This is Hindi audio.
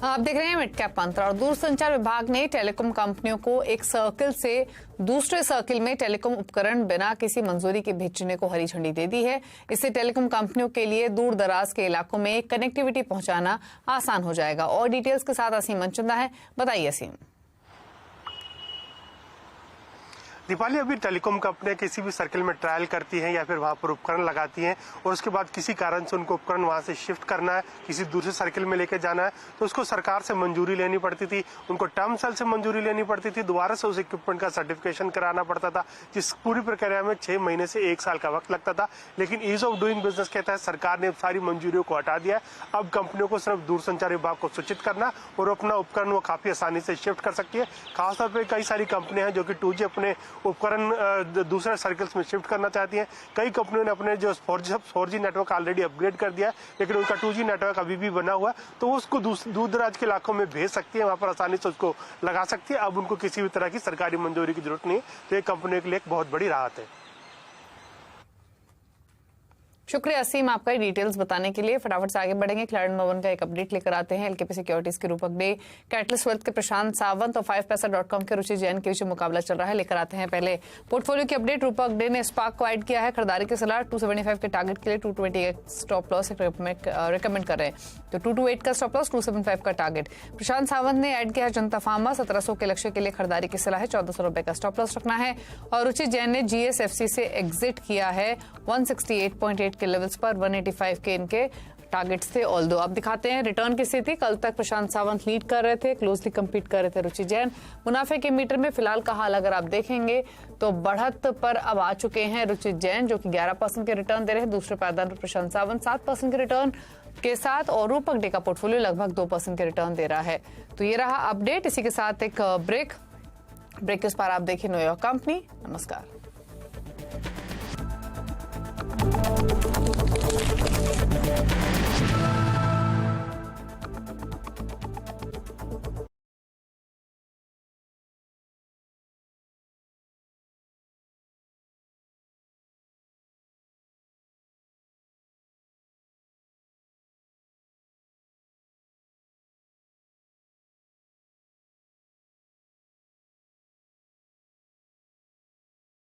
आप देख रहे हैं मिड कैप मंत्र। और दूरसंचार विभाग ने टेलीकॉम कंपनियों को एक सर्किल से दूसरे सर्किल में टेलीकॉम उपकरण बिना किसी मंजूरी के भेजने को हरी झंडी दे दी है। इससे टेलीकॉम कंपनियों के लिए दूर दराज के इलाकों में कनेक्टिविटी पहुंचाना आसान हो जाएगा। और डिटेल्स के साथ असीम मनचंदा है, बताइए असीम। दीपाली, अभी टेलीकॉम कंपनियां किसी भी सर्किल में ट्रायल करती हैं या फिर वहां पर उपकरण लगाती हैं और उसके बाद किसी कारण से उनको उपकरण वहां से शिफ्ट करना है, किसी दूसरे सर्किल में लेके जाना है, तो उसको सरकार से मंजूरी लेनी पड़ती थी, उनको टर्म सेल से मंजूरी लेनी पड़ती थी, दोबारा से उस इक्विपमेंट का सर्टिफिकेशन कराना पड़ता था, जिस पूरी प्रक्रिया में 6 महीने से 1 साल का वक्त लगता था। लेकिन ईज ऑफ डूइंग बिजनेस के तहत सरकार ने सारी मंजूरियों को हटा दिया है। अब कंपनियों को सिर्फ दूरसंचार विभाग को सूचित करना और अपना उपकरण वो काफी आसानी से शिफ्ट कर सकती है। खासतौर पर कई सारी कंपनियां हैं जो कि 2G अपने उपकरण दूसरे सर्किल्स में शिफ्ट करना चाहती हैं। कई कंपनियों ने अपने जो 4G नेटवर्क ऑलरेडी अपग्रेड कर दिया है, लेकिन उनका 2G नेटवर्क अभी भी बना हुआ है, तो वो उसको दूर दराज के इलाकों में भेज सकती है, वहां पर आसानी से उसको लगा सकती है। अब उनको किसी भी तरह की सरकारी मंजूरी की जरूरत नहीं है, तो ये कंपनियों के लिए एक बहुत बड़ी राहत है। शुक्रिया असीम आपका डिटेल्स बताने के लिए। फटाफट से आगे बढ़ेंगे। क्लैरिडन नंबर 1 का एक अपडेट लेकर आते हैं। एलकेपी सिक्योरिटीज के रूपक डे कैटलिस्ट वेल्थ के प्रशांत सावंत और 5paisa.com के रुचि जैन के बीच मुकाबला चल रहा है। लेकर आते हैं पहले पोर्टफोलियो की अपडेट। रूपक डे ने स्पार्क को ऐड किया है। खरीदारी की सलाह 275 के टारगेट के लिए 220 स्टॉप लॉस रिकमेंड कर रहे हैं, तो 228 का स्टॉप लॉस, 275 का टारगेट। प्रशांत सावंत ने ऐड किया है जनता फार्मा 1700 के लक्ष्य के लिए खरीदारी की सलाह है, 1400 रुपए का स्टॉप लॉस रखना है। और रुचि जैन ने जीएसएफसी से एग्जिट किया है 168.8 के लेवल्स पर, 185 के इनके टारगेट्स थे। ऑल्दो अब दिखाते हैं रिटर्न की स्थिति। कल तक प्रशांत सावंत लीड कर रहे थे, क्लोजली compete कर रहे थे रुचि जैन। मुनाफे के मीटर में फिलहाल का हाल अगर आप देखेंगे तो बढ़त पर अब आ चुके हैं रुचि जैन, जो कि 11% के रिटर्न दे रहे हैं। दूसरे पायदान पर प्रशांत सावंत 7% के रिटर्न के साथ, और रूपक डे का पोर्टफोलियो लगभग 2% के रिटर्न दे रहा है। तो ये रहा अपडेट। इसी के साथ एक ब्रेक के उस पर आप देखिए न्यूयॉर्क कंपनी। नमस्कार। Thank you.